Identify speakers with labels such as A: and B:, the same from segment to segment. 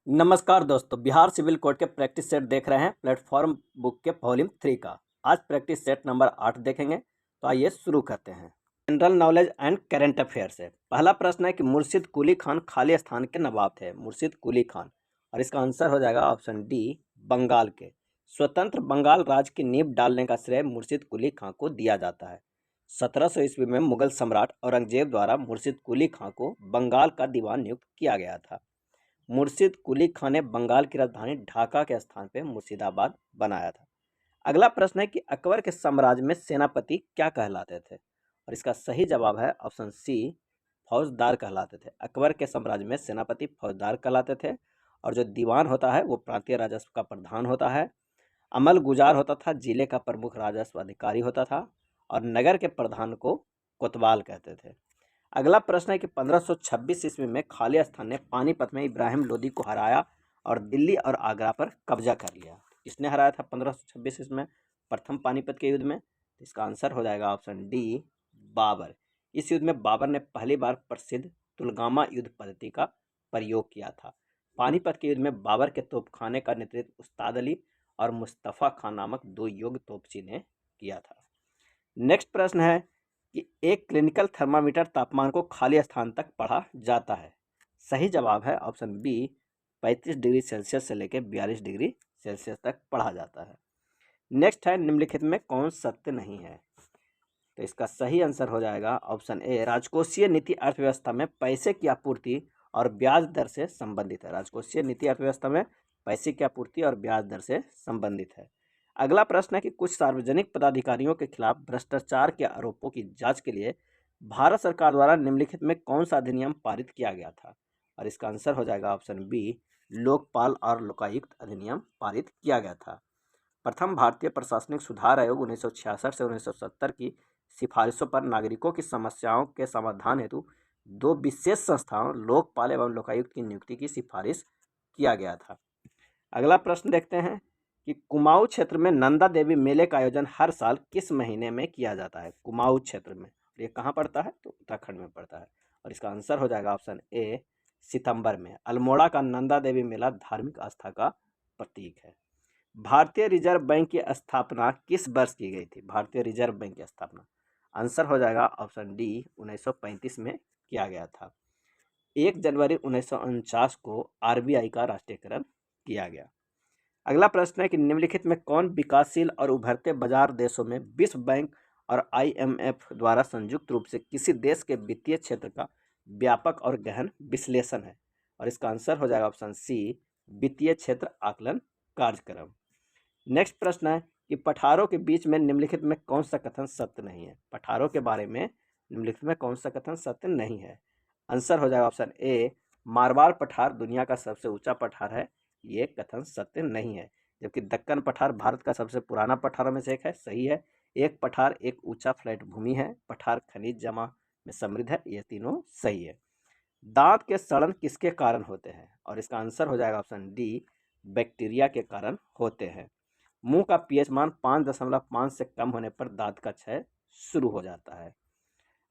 A: नमस्कार दोस्तों, Bihar civil code के प्रैक्टिस सेट देख रहे हैं प्लेटफॉर्म बुक के वॉल्यूम 3 का। आज प्रैक्टिस सेट नंबर 8 देखेंगे। तो आइए शुरू करते हैं। General knowledge and current affair से पहला प्रश्न है कि मुर्शिद कुली खान खाली स्थान के नवाब थे। मुर्शिद कुली खान, और इसका आंसर हो जाएगा ऑप्शन डी, बंगाल के। स्वतंत्र बंगाल राज्य की नींव डालने का श्रेय मुर्शिद कुली खान को दिया जाता है। 1700 ईस्वी में मुगल सम्राट औरंगजेब द्वारा मुर्शिद कुली खान को बंगाल का दीवान नियुक्त किया गया था। मुर्शिद कुली खान ने बंगाल की राजधानी ढाका के स्थान पर मुर्शिदाबाद बनाया था। अगला प्रश्न है कि अकबर के साम्राज्य में सेनापति क्या कहलाते थे, और इसका सही जवाब है ऑप्शन सी, फौजदार कहलाते थे। अकबर के साम्राज्य में सेनापति फौजदार कहलाते थे, और जो दीवान होता है वो प्रांतीय राजस्व का प्रधान होता है। अमल गुजार होता था, जिले का प्रमुख राजस्व अधिकारी होता था, और नगर के प्रधान को कोतवाल कहते थे। अगला प्रश्न है कि 1526 ईस्वी में खालिद स्थान ने पानीपत में इब्राहिम लोदी को हराया और दिल्ली और आगरा पर कब्जा कर लिया। किसने हराया था 1526 ईस्वी में प्रथम पानीपत के युद्ध में? इसका आंसर हो जाएगा ऑप्शन डी, बाबर। इस युद्ध में बाबर ने पहली बार प्रसिद्ध तुलगामा युद्ध पद्धति का प्रयोग किया था। पानीपत के युद्ध में बाबर के तोपखाने का नेतृत्व उस्ताद अली और मुस्तफ़ा खान नामक दो योग्य तोपची ने किया था। नेक्स्ट प्रश्न है कि एक क्लिनिकल थर्मामीटर तापमान को खाली स्थान तक पढ़ा जाता है। सही जवाब है ऑप्शन बी, 35 डिग्री सेल्सियस से लेकर 42 डिग्री सेल्सियस तक पढ़ा जाता है। नेक्स्ट है निम्नलिखित में कौन सत्य नहीं है? तो इसका सही आंसर हो जाएगा ऑप्शन ए, राजकोषीय नीति अर्थव्यवस्था में पैसे की आपूर्ति और ब्याज दर से संबंधित है। राजकोषीय नीति अर्थव्यवस्था में पैसे की आपूर्ति और ब्याज दर से संबंधित है। अगला प्रश्न है कि कुछ सार्वजनिक पदाधिकारियों के खिलाफ भ्रष्टाचार के आरोपों की जांच के लिए भारत सरकार द्वारा निम्नलिखित में कौन सा अधिनियम पारित किया गया था? और इसका आंसर हो जाएगा ऑप्शन बी, लोकपाल और लोकायुक्त अधिनियम पारित किया गया था। प्रथम भारतीय प्रशासनिक सुधार आयोग 1966 से 1970 की सिफारिशों पर नागरिकों की समस्याओं के समाधान हेतु दो विशेष संस्थाओं लोकपाल एवं लोकायुक्त की नियुक्ति की सिफारिश किया गया था। अगला प्रश्न देखते हैं कि कुमाऊं क्षेत्र में नंदा देवी मेले का आयोजन हर साल किस महीने में किया जाता है? कुमाऊं क्षेत्र में, ये कहाँ पड़ता है? तो उत्तराखंड में पड़ता है, और इसका आंसर हो जाएगा ऑप्शन ए, सितंबर में। अल्मोड़ा का नंदा देवी मेला धार्मिक आस्था का प्रतीक है। भारतीय रिजर्व बैंक की स्थापना किस वर्ष की गई थी? भारतीय रिजर्व बैंक की स्थापना, आंसर हो जाएगा ऑप्शन डी, 1935 में किया गया था। 1 जनवरी 1949 को आरबीआई का राष्ट्रीयकरण किया गया। अगला प्रश्न है कि निम्नलिखित में कौन विकासशील और उभरते बाजार देशों में विश्व बैंक और आईएमएफ द्वारा संयुक्त रूप से किसी देश के वित्तीय क्षेत्र का व्यापक और गहन विश्लेषण है? और इसका आंसर हो जाएगा ऑप्शन सी, वित्तीय क्षेत्र आकलन कार्यक्रम। नेक्स्ट प्रश्न है कि पठारों के बीच में निम्नलिखित में कौन सा कथन सत्य नहीं है? पठारों के बारे में निम्नलिखित में कौन सा कथन सत्य नहीं है? आंसर हो जाएगा ऑप्शन ए, मारवाड़ पठार दुनिया का सबसे ऊंचा पठार है। ये कथन सत्य नहीं है। जबकि दक्कन पठार भारत का सबसे पुराना पठारों में से एक है, सही है। एक पठार एक ऊंचा फ्लैट भूमि है। पठार खनिज जमा में समृद्ध है। ये तीनों सही है। दांत के सड़न किसके कारण होते हैं? और इसका आंसर हो जाएगा ऑप्शन डी, बैक्टीरिया के कारण होते हैं। मुंह का पीएच मान 5.5 से कम होने पर दांत का क्षय शुरू हो जाता है।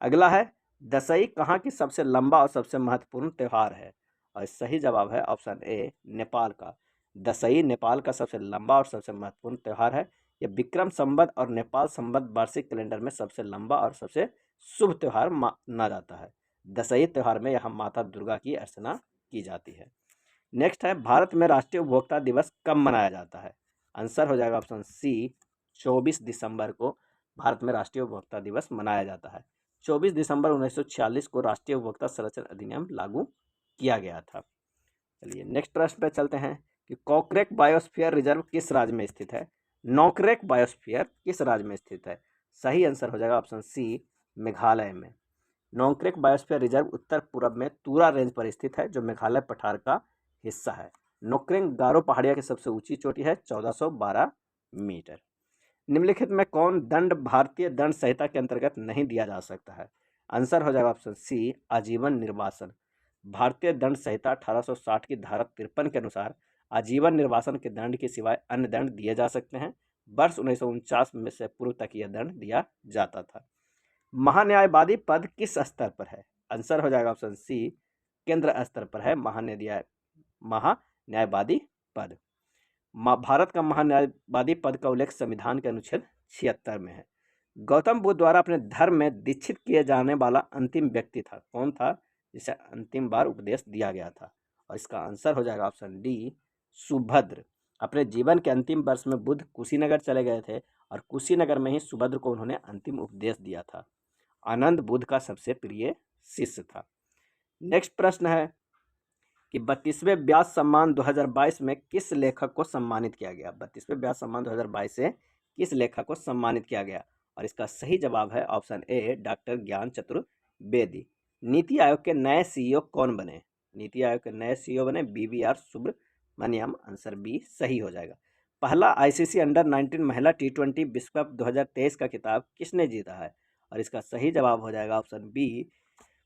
A: अगला है, दशई कहाँ की सबसे लंबा और सबसे महत्वपूर्ण त्यौहार है? और सही जवाब है ऑप्शन ए, नेपाल का। दशई नेपाल का सबसे लंबा और सबसे महत्वपूर्ण त्यौहार है। यह विक्रम संवत और नेपाल संवत वार्षिक कैलेंडर में सबसे लंबा और सबसे शुभ त्यौहार माना जाता है। दशई त्यौहार में यहाँ माता दुर्गा की अर्चना की जाती है। नेक्स्ट है, भारत में राष्ट्रीय उपभोक्ता दिवस कब मनाया जाता है? आंसर हो जाएगा ऑप्शन सी, 24 दिसंबर को भारत में राष्ट्रीय उपभोक्ता दिवस मनाया जाता है। 24 दिसंबर 1946 को राष्ट्रीय उपभोक्ता संरक्षण अधिनियम लागू किया गया था। चलिए नेक्स्ट प्रश्न पे चलते हैं कि कॉकरेक बायोस्फीयर रिजर्व किस राज्य में स्थित है? नॉकरेक बायोस्फीयर किस राज्य में स्थित है? सही आंसर हो जाएगा ऑप्शन सी, मेघालय में। नॉकरेक बायोस्फीयर रिजर्व उत्तर पूर्व में तुरा रेंज पर स्थित है, जो मेघालय पठार का हिस्सा है। नोक्रेक गारो पहाड़िया की सबसे ऊंची चोटी है, 1412 मीटर। निम्नलिखित में कौन दंड भारतीय दंड संहिता के अंतर्गत नहीं दिया जा सकता है? आंसर हो जाएगा ऑप्शन सी, आजीवन निर्वासन। भारतीय दंड संहिता 1860 की धारा 53 के अनुसार आजीवन निर्वासन के दंड के सिवाय अन्य दंड दिए जा सकते हैं। वर्ष 1949 में से पूर्व तक यह दंड दिया जाता था। महान्यायवादी पद किस स्तर पर है? आंसर हो जाएगा ऑप्शन सी, केंद्र स्तर पर है महान्यायवादी न्यायवादी पद। भारत का महान्यायवादी पद का उल्लेख संविधान के अनुच्छेद 76 में है। गौतम बुद्ध द्वारा अपने धर्म में दीक्षित किए जाने वाला अंतिम व्यक्ति था, कौन था जिसे अंतिम बार उपदेश दिया गया था? और इसका आंसर हो जाएगा ऑप्शन डी, सुभद्र। अपने जीवन के अंतिम वर्ष में बुद्ध कुशीनगर चले गए थे और कुशीनगर में ही सुभद्र को उन्होंने अंतिम उपदेश दिया था। आनंद बुद्ध का सबसे प्रिय शिष्य था। नेक्स्ट प्रश्न है कि 32वें व्यास सम्मान 2022 में किस लेखक को सम्मानित किया गया? 32वें व्यास सम्मान 2022 से किस लेखक को सम्मानित किया गया? और इसका सही जवाब है ऑप्शन ए, डॉक्टर ज्ञान चतुर्वेदी। नीति आयोग के नए सीईओ कौन बने? नीति आयोग के नए सीईओ बने BVR सुब्रमण्यम। आंसर बी सही हो जाएगा। पहला ICC अंडर-19 महिला T20 विश्व कप 2023 का खिताब किसने जीता है? और इसका सही जवाब हो जाएगा ऑप्शन बी,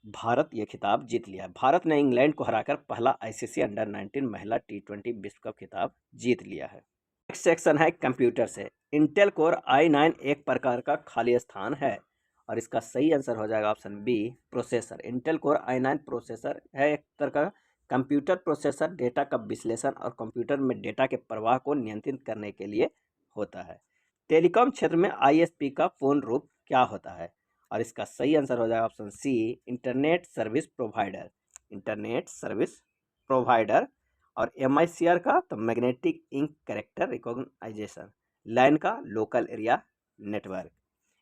A: भारत ये खिताब जीत लिया। भारत ने इंग्लैंड को हराकर पहला ICC अंडर-19 महिला T20 विश्व कप खिताब जीत लिया है। नेक्स्ट सेक्शन है कंप्यूटर से। इंटेल कोर i9 एक प्रकार का खाली स्थान है और इसका सही आंसर हो जाएगा option B, processor. Intel core i9 processor है एक तरह का कंप्यूटर प्रोसेसर, डेटा का विश्लेषण और कंप्यूटर में डेटा के प्रवाह को नियंत्रित करने के लिए होता है। टेलीकॉम क्षेत्र में ISP का पूर्ण रूप क्या होता है? और इसका सही आंसर हो जाएगा option C, internet service provider. Internet service provider. और MICR का तो magnetic ink character recognition. LAN का लोकल एरिया नेटवर्क।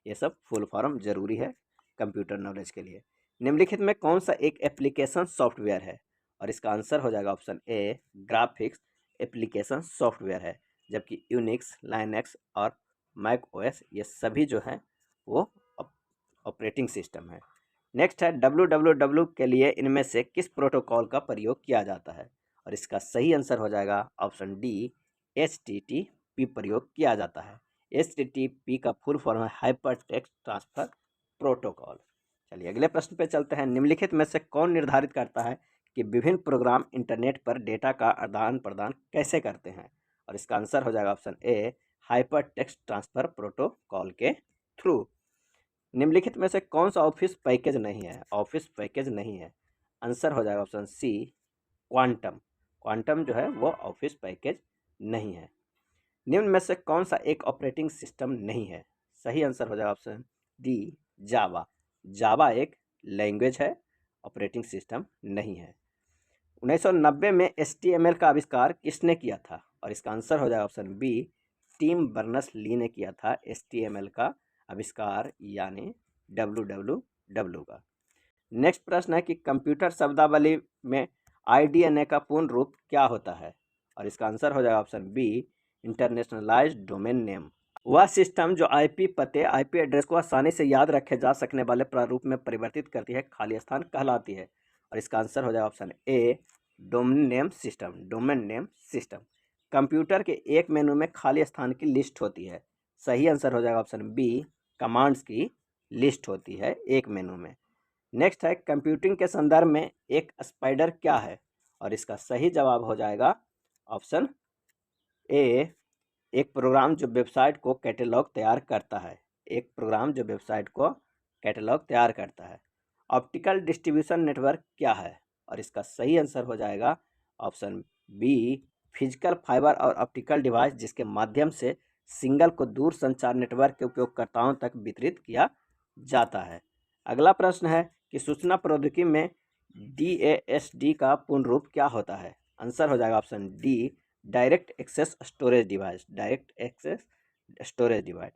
A: ये सब फुल फॉर्म जरूरी है कंप्यूटर नॉलेज के लिए। निम्नलिखित में कौन सा एक एप्लीकेशन सॉफ्टवेयर है? और इसका आंसर हो जाएगा option A, graphics application software है, जबकि यूनिक्स, लाइनक्स और मैक OS ये सभी जो हैं वो ऑपरेटिंग सिस्टम है। नेक्स्ट है www के लिए इनमें से किस प्रोटोकॉल का प्रयोग किया जाता है? और इसका सही आंसर हो जाएगा ऑप्शन डी, HTTP प्रयोग किया जाता है। HTTP का फुल फॉर्म है हाइपर टेक्स्ट ट्रांसफर प्रोटोकॉल। चलिए अगले प्रश्न पे चलते हैं। निम्नलिखित में से कौन निर्धारित करता है कि विभिन्न प्रोग्राम इंटरनेट पर डेटा का आदान प्रदान कैसे करते हैं? और इसका आंसर हो जाएगा option A, hyper text transfer protocol के थ्रू। निम्नलिखित में से कौन सा ऑफिस पैकेज नहीं है? ऑफिस पैकेज नहीं है। आंसर हो जाएगा ऑप्शन सी, क्वांटम। क्वांटम जो है वो ऑफिस पैकेज नहीं है। निम्न में से कौन सा एक ऑपरेटिंग सिस्टम नहीं है? सही आंसर हो जाएगा ऑप्शन डी, जावा। जावा एक लैंग्वेज है, ऑपरेटिंग सिस्टम नहीं है। 1990 में HTML का आविष्कार किसने किया था? और इसका आंसर हो जाएगा ऑप्शन बी, टिम बर्नर्स-ली ने किया था HTML का आविष्कार, यानी www का। नेक्स्ट प्रश्न है कि कंप्यूटर शब्दावली में IDNA का पूर्ण रूप क्या होता है? और इसका आंसर हो जाएगा option B, internationalised domain name. वह सिस्टम जो IP पते, IP एड्रेस को आसानी से याद रखे जा सकने वाले प्रारूप में परिवर्तित करती है, खाली स्थान कहलाती है। और इसका आंसर हो जाएगा option A, domain name system. Domain name system. Computer के एक मेनू में खाली स्थान की लिस्ट होती है। सही आंसर हो जाएगा ऑप्शन बी, कमांड्स की लिस्ट होती है एक मेनू में। नेक्स्ट है कंप्यूटिंग के संदर्भ में एक स्पाइडर क्या है? और इसका सही जवाब हो जाएगा ऑप्शन ए, एक प्रोग्राम जो वेबसाइट को कैटलॉग तैयार करता है। एक प्रोग्राम जो वेबसाइट को कैटलॉग तैयार करता है। ऑप्टिकल डिस्ट्रीब्यूशन नेटवर्क क्या है? और इसका सही आंसर हो जाएगा ऑप्शन बी, फिजिकल फाइबर और ऑप्टिकल डिवाइस जिसके माध्यम से सिग्नल को दूर संचार नेटवर्क के उपयोगकर्ताओं तक वितरित किया जाता है। अगला प्रश्न है कि सूचना प्रौद्योगिकी में DASD का पूर्ण रूप क्या होता है? आंसर हो जाएगा option D, direct access storage device. Direct access storage device.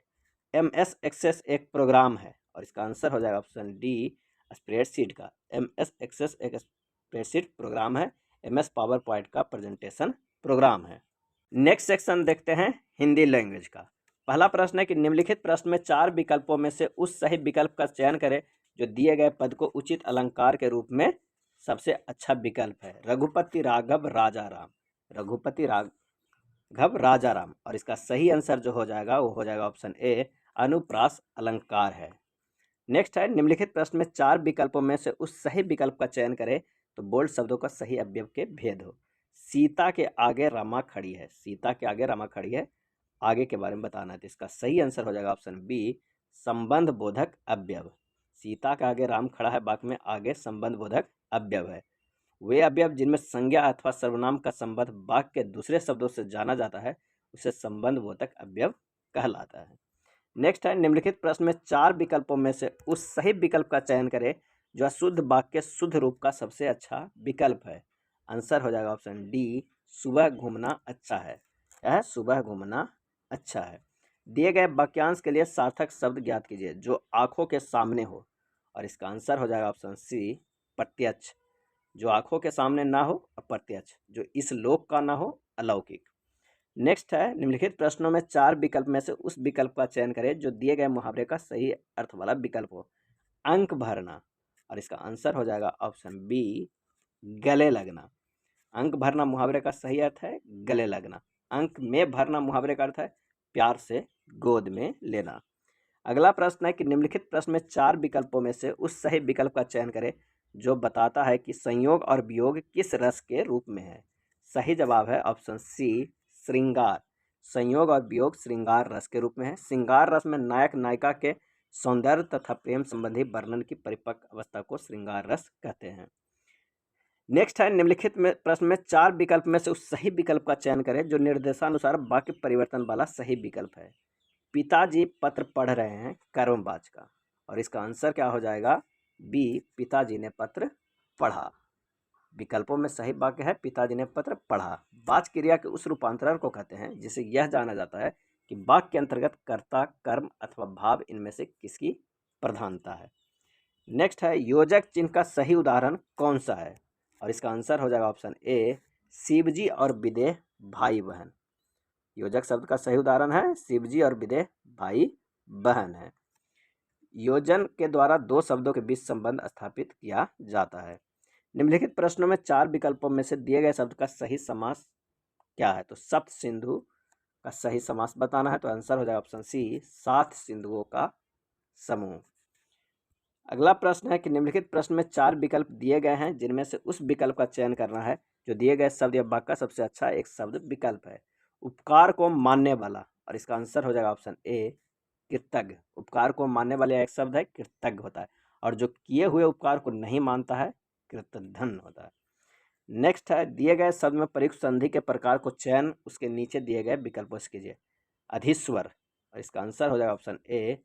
A: MS access एक प्रोग्राम है और इसका आंसर हो जाएगा ऑप्शन डी, स्प्रेडशीट का। MS एक्सेस एक स्प्रेडशीट प्रोग्राम है। MS पावर पॉइंट का प्रेजेंटेशन प्रोग्राम है। नेक्स्ट सेक्शन देखते हैं हिंदी लैंग्वेज का। पहला प्रश्न है कि निम्नलिखित प्रश्न में 4 विकल्पों में से उस सही विकल्प का चयन करें जो दिए गए पद को उचित अलंकार के रूप में सबसे अच्छा विकल्प है। रघुपति राघव राजाराम। रघुपति राघव राजाराम। और इसका सही आंसर जो हो जाएगा वो हो जाएगा ऑप्शन ए, अनुप्रास अलंकार है। नेक्स्ट है निम्नलिखित प्रश्न में 4 विकल्पों में से उस सही विकल्प का चयन करें तो बोल्ड शब्दों का सही अवयव के भेद हो। सीता के आगे रमा खड़ी है। सीता के आगे रमा खड़ी है, आगे के बारे में बताना है। तो इसका सही आंसर हो जाएगा ऑप्शन बी, संबंध बोधक अवयव। सीता के आगे राम खड़ा है, बाकी में आगे संबंध बोधक अवयव है। वे अवयव जिनमें संज्ञा अथवा सर्वनाम का संबंध वाक्य के दूसरे शब्दों से जाना जाता है उसे संबंधबोधक अवयव कहलाता है। नेक्स्ट है, निम्नलिखित प्रश्न में 4 विकल्पों में से उस सही विकल्प का चयन करें जो अशुद्ध वाक्य शुद्ध रूप का सबसे अच्छा विकल्प है। आंसर हो जाएगा ऑप्शन डी, सुबह घूमना अच्छा है। यह सुबह घूमना अच्छा है। दिए गए वाक्यांश के लिए सार्थक शब्द ज्ञात कीजिए जो आंखों के सामने हो, और इसका आंसर हो जाएगा ऑप्शन सी, प्रत्यक्ष। जो आंखों के सामने ना हो अप्रत्यक्ष, जो इस लोक का ना हो अलौकिक। नेक्स्ट है, निम्नलिखित प्रश्नों में 4 विकल्प में से उस विकल्प का चयन करें जो दिए गए मुहावरे का सही अर्थ वाला विकल्प हो। अंक भरना, और इसका आंसर हो जाएगा ऑप्शन बी, गले लगना। अंक भरना मुहावरे का सही अर्थ है गले लगना। अंक में भरना मुहावरे का अर्थ है प्यार से गोद में लेना। अगला प्रश्न है कि निम्नलिखित प्रश्न में 4 विकल्पों में से उस सही विकल्प का चयन करें जो बताता है कि संयोग और वियोग किस रस के रूप में है। सही जवाब है ऑप्शन सी, श्रृंगार। संयोग और वियोग श्रृंगार रस के रूप में है। श्रृंगार रस में नायक नायिका के सौंदर्य तथा प्रेम संबंधी वर्णन की परिपक्व अवस्था को श्रृंगार रस कहते हैं। नेक्स्ट है, निम्नलिखित में प्रश्न में 4 विकल्प में से उस सही विकल्प का चयन करें जो निर्देशानुसार वाक्य परिवर्तन वाला सही विकल्प है। पिताजी पत्र पढ़ रहे हैं कर्मवाच का, और इसका आंसर क्या हो जाएगा, बी, पिताजी ने पत्र पढ़ा। विकल्पों में सही वाक्य है पिताजी ने पत्र पढ़ा। वाच्य क्रिया के उस रूपांतरण को कहते हैं जिसे यह जाना जाता है कि वाक्य के अंतर्गत कर्ता, कर्म अथवा भाव इनमें से किसकी प्रधानता है। नेक्स्ट है, योजक चिन्ह का सही उदाहरण कौन सा है, और इसका आंसर हो जाएगा ऑप्शन ए, शिवजी और विदेह भाई बहन। योजक शब्द का सही उदाहरण है शिवजी और विदेह भाई बहन है। योजन के द्वारा 2 शब्दों के बीच संबंध स्थापित किया जाता है। निम्नलिखित प्रश्नों में 4 विकल्पों में से दिए गए शब्द का सही समास क्या है। तो सप्त सिंधु का सही समास बताना है, तो आंसर हो जाएगा ऑप्शन सी, 7 सिंधुओं का समूह। अगला प्रश्न है कि निम्नलिखित प्रश्न में 4 विकल्प दिए गए हैं जिनमें से उस विकल्प का चयन करना है जो दिए गए शब्द या वाक्य का सबसे अच्छा एक शब्द विकल्प है। उपकार को मानने वाला, और इसका आंसर हो जाएगा ऑप्शन ए, कृतज्ञ। उपकार को मानने वाले एक शब्द है कृतज्ञ होता है, और जो किए हुए उपकार को नहीं मानता है कृतघ्न होता है। नेक्स्ट है, दिए गए शब्द में प्रयुक्त संधि के प्रकार को चयन उसके नीचे दिए गए विकल्पों से कीजिए। अधिस्वर, और इसका आंसर हो जाएगा ऑप्शन ए,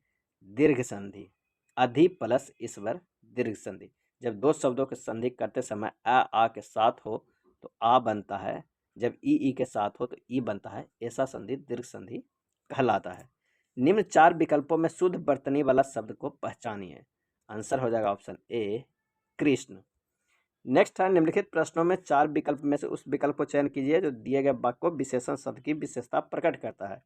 A: दीर्घ संधि। अधि प्लस ईश्वर दीर्घ संधि। जब 2 शब्दों के संधि करते समय आ के साथ हो तो आ बनता है, जब ई के साथ हो तो ई बनता है। ऐसा संधि दीर्घ संधि कहलाता है। निम्न 4 विकल्पों में शुद्ध वर्तनी वाला शब्द को पहचानिए। आंसर हो जाएगा ऑप्शन ए, कृष्ण। नेक्स्ट है, निम्नलिखित प्रश्नों में 4 विकल्प में से उस विकल्प को चयन कीजिए जो दिए गए वाक्य को विशेषण शब्द की विशेषता प्रकट करता है।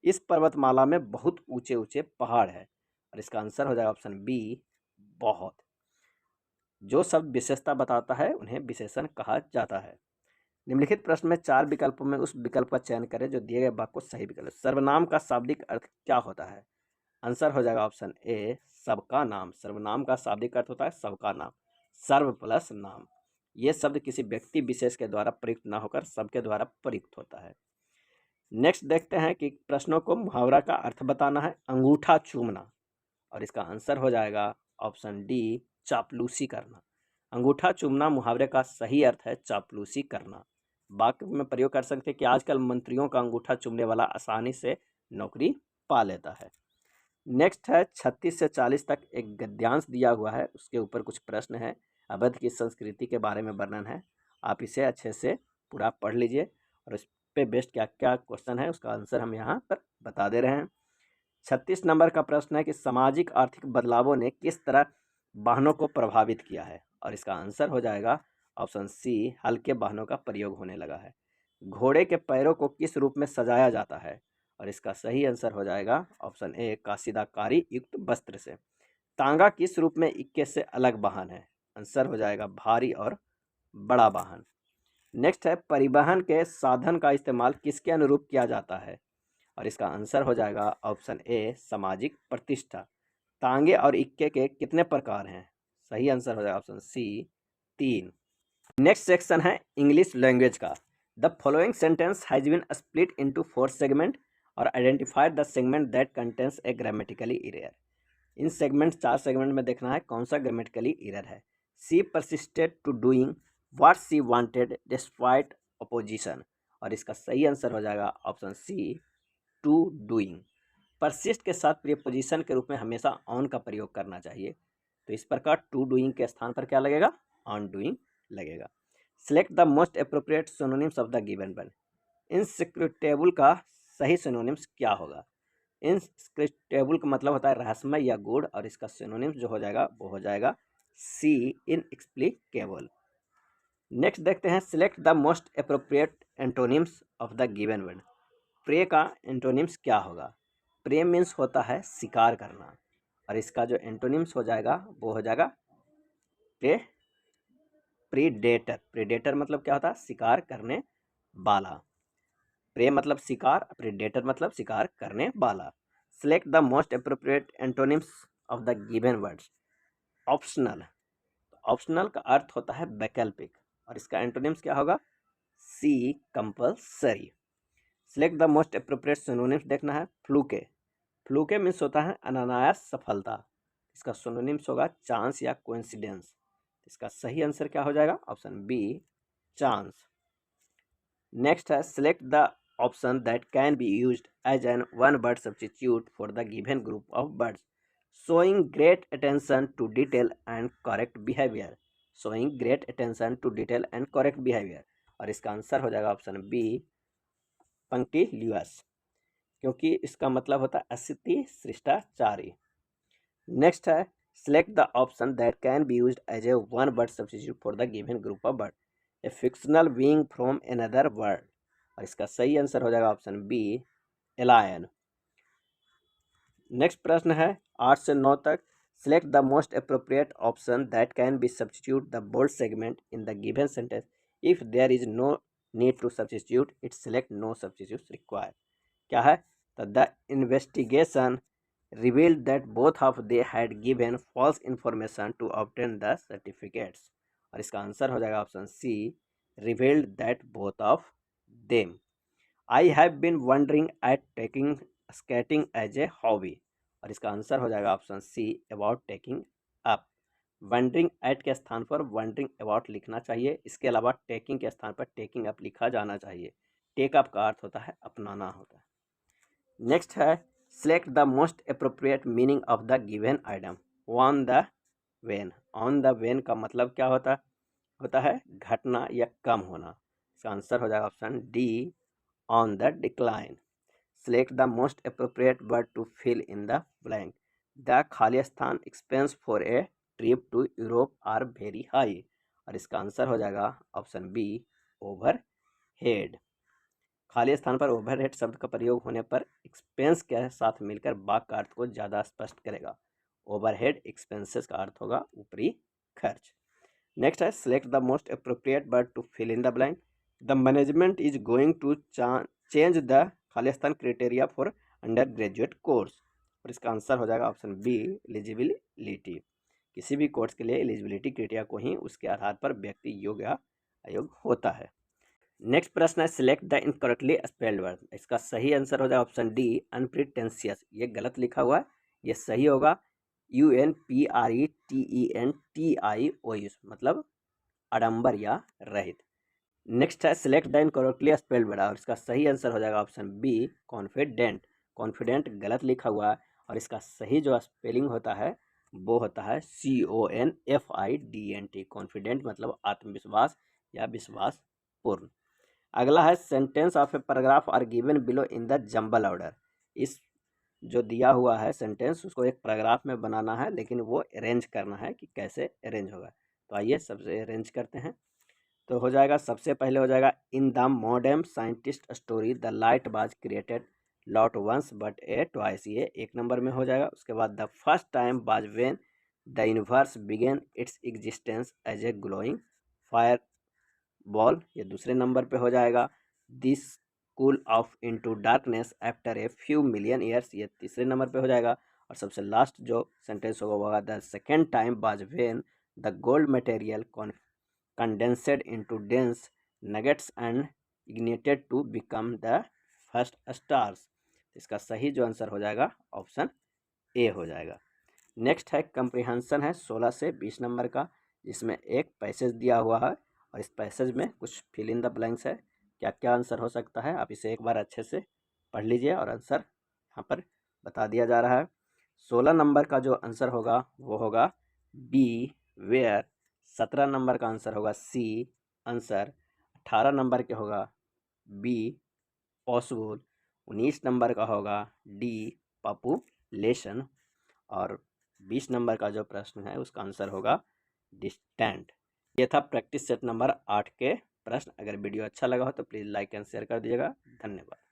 A: इस पर्वतमाला में बहुत ऊंचे ऊंचे पहाड़ है, और इसका आंसर हो जाएगा ऑप्शन बी, बहुत। जो शब्द विशेषता बताता है उन्हें विशेषण कहा जाता है। निम्नलिखित प्रश्न में 4 विकल्पों में उस विकल्प का चयन करें जो दिए गए वाक्य को सही विकल्प। सर्वनाम का शाब्दिक अर्थ क्या होता है। आंसर हो जाएगा ऑप्शन ए, सबका नाम। सर्वनाम का शाब्दिक अर्थ होता है सबका नाम। सर्व प्लस नाम। ये शब्द किसी व्यक्ति विशेष के द्वारा प्रयुक्त ना होकर सबके द्वारा प्रयुक्त होता है। नेक्स्ट देखते हैं कि प्रश्नों को मुहावरा का अर्थ बताना है। अंगूठा चूमना, और इसका आंसर हो जाएगा ऑप्शन डी, चापलूसी करना। अंगूठा चूमना मुहावरे का सही अर्थ है चापलूसी करना। वाक्य में प्रयोग कर सकते हैं कि आजकल मंत्रियों का अंगूठा चूमने वाला आसानी से नौकरी पा लेता है। नेक्स्ट है, 36 से 40 तक एक गद्यांश दिया हुआ है, उसके ऊपर कुछ प्रश्न है। अवध की संस्कृति के बारे में वर्णन है। आप इसे अच्छे से पूरा पढ़ लीजिए और इस पे बेस्ड क्या क्या क्वेश्चन है उसका आंसर हम यहाँ पर बता दे रहे हैं। 36 नंबर का प्रश्न है कि सामाजिक आर्थिक बदलावों ने किस तरह वाहनों को प्रभावित किया है, और इसका आंसर हो जाएगा ऑप्शन सी, हल्के वाहनों का प्रयोग होने लगा है। घोड़े के पैरों को किस रूप में सजाया जाता है, और इसका सही आंसर हो जाएगा ऑप्शन ए, काशीदाकारी युक्त वस्त्र से। तांगा किस रूप में इक्के से अलग वाहन है। आंसर हो जाएगा भारी और बड़ा वाहन। नेक्स्ट है, परिवहन के साधन का इस्तेमाल किसके अनुरूप किया जाता है, और इसका आंसर हो जाएगा ऑप्शन ए, सामाजिक प्रतिष्ठा। तांगे और इक्के के कितने प्रकार हैं। सही आंसर हो जाएगा ऑप्शन सी, 3। नेक्स्ट सेक्शन है इंग्लिश लैंग्वेज का। The following sentence has been split into 4 segment और identified the segment that contains a grammatically error. इन सेगमेंट 4 सेगमेंट में देखना है कौन सा ग्रामेटिकली एरर है। She persisted to doing what she wanted despite opposition, और इसका सही आंसर हो जाएगा option C, to doing. Persist के साथ प्रीपोजिशन के रूप में हमेशा ऑन का प्रयोग करना चाहिए, तो इस प्रकार टू डूइंग के स्थान पर क्या लगेगा, ऑन डूइंग लगेगा। Select the most appropriate synonyms of the given word. Inscrutable का सही सिनोनिम्स क्या होगा? इनसिक्रिप्टेबल का मतलब होता है रहस्यमय या गूढ़, और इसका सिनोनिम्स जो हो जाएगा वो हो जाएगा सी, इनएक्सप्लिकेबल। नेक्स्ट देखते हैं, select the most appropriate antonyms of the given word. Pray का एंटोनिम्स क्या होगा? प्रे मीन्स होता है शिकार करना, और इसका जो एंटोनिम्स हो जाएगा वो हो जाएगा प्रे प्रीडेटर। प्रीडेटर मतलब क्या होता है? शिकार करने वाला। प्रे मतलब शिकार, प्रीडेटर मतलब शिकार करने वाला। Select the most appropriate antonyms of the given words. Optional, optional का अर्थ होता है वैकल्पिक, और इसका एंटोनिम्स क्या होगा? C, compulsory. Select the most appropriate synonyms देखना है। फ्लूके, फ्लूके मीन्स होता है अनायास सफलता, इसका सिनोनिम्स होगा चांस या कोइंसिडेंस। इसका सही आंसर क्या हो जाएगा? Option B, chance. नेक्स्ट है, select the option that can be used as an one word substitute for the given group of words, showing great attention to detail and correct behaviour. Showing great attention to detail and correct behaviour, और इसका answer हो जाएगा option B, पंक्टिलियस, क्योंकि इसका मतलब होता है अतिथि शिष्टाचारी। नेक्स्ट है, select the option that can be used as a one word substitute for the given group of word, a fictional being from another world, और इसका सही आंसर हो जाएगा ऑप्शन बी, एलायन। नेक्स्ट प्रश्न है 8 से 9 तक। Select the most appropriate option that can be substitute the bold segment in the given sentence, if there is no need to substitute it, select no substitute required. क्या है? तो the investigation revealed that both of they had given false information to obtain the certificates, और इसका answer हो जाएगा option C, revealed that both of them. I have been wondering at taking skating as a hobby, और इसका answer हो जाएगा option C, about taking up. wondering at के स्थान पर wondering about लिखना चाहिए, इसके अलावा taking के स्थान पर taking up लिखा जाना चाहिए। take up का अर्थ होता है अपनाना होता है। नेक्स्ट है, select the most appropriate meaning of the given item. On the when, on the when का मतलब क्या होता है घटना या कम होना। इसका आंसर हो जाएगा option D, on the decline. Select the most appropriate word to fill in the blank. The खाली स्थान expense for a trip to Europe are very high, और इसका आंसर हो जाएगा ऑप्शन बी, ओवर हेड। खाली स्थान पर ओवरहेड शब्द का प्रयोग होने पर एक्सपेंस के साथ मिलकर वाक्य का अर्थ को ज़्यादा स्पष्ट करेगा। ओवरहेड एक्सपेंसेस का अर्थ होगा ऊपरी खर्च। नेक्स्ट है, select the most appropriate word to fill in the blank. The management is going to change the खाली स्थान criteria for undergraduate course, और इसका आंसर हो जाएगा ऑप्शन बी, एलिजिबिलिटी। किसी भी कोर्स के लिए एलिजिबिलिटी क्राइटेरिया को ही उसके आधार पर व्यक्ति योग्य या अयोग्य होता है। नेक्स्ट प्रश्न है, select the incorrectly spelled word. इसका सही आंसर हो जाएगा ऑप्शन डी, अनप्रिटेंशियस। ये गलत लिखा हुआ है, ये सही होगा UNPRETENTIOUS, मतलब आडंबर या रहित। नेक्स्ट है, select the incorrectly spelled word, और इसका सही आंसर हो जाएगा ऑप्शन बी, कॉन्फिडेंट। कॉन्फिडेंट गलत लिखा हुआ है, और इसका सही जो स्पेलिंग होता है वो होता है CONFIDENT। कॉन्फिडेंट मतलब आत्मविश्वास या विश्वासपूर्ण। अगला है, sentence of a paragraph are given below in the jumble order. इस जो दिया हुआ है सेंटेंस उसको एक पैराग्राफ में बनाना है, लेकिन वो अरेंज करना है कि कैसे अरेंज होगा। तो आइए सबसे अरेंज करते हैं। तो हो जाएगा, सबसे पहले हो जाएगा, in the modern scientist story the light was created not once but a twice, ये एक नंबर में हो जाएगा। उसके बाद the first time was when the universe began its existence as a glowing fireball, ये दूसरे नंबर पे हो जाएगा। This cool off into darkness after a few million years, ये तीसरे नंबर पे हो जाएगा। और सबसे लास्ट जो सेंटेंस होगा वो होगा, the second time was when the gold material condensed into dense nuggets and ignited to become the first stars. इसका सही जो आंसर हो जाएगा ऑप्शन ए हो जाएगा। नेक्स्ट है, कंप्रिहेंशन है 16 से 20 नंबर का, जिसमें एक पैसेज दिया हुआ है और इस पैसेज में कुछ फिल इन द ब्लैंक्स है, क्या क्या आंसर हो सकता है आप इसे एक बार अच्छे से पढ़ लीजिए और आंसर यहाँ पर बता दिया जा रहा है। 16 नंबर का जो आंसर होगा वो होगा बी वेयर, 17 नंबर का आंसर होगा सी आंसर, 18 नंबर के होगा बी पॉसिबल, 19 नंबर का होगा डी पॉपुलेशन और 20 नंबर का जो प्रश्न है उसका आंसर होगा डिस्टेंट। ये था प्रैक्टिस सेट नंबर 8 के प्रश्न। अगर वीडियो अच्छा लगा हो तो प्लीज़ लाइक एंड शेयर कर दीजिएगा। धन्यवाद।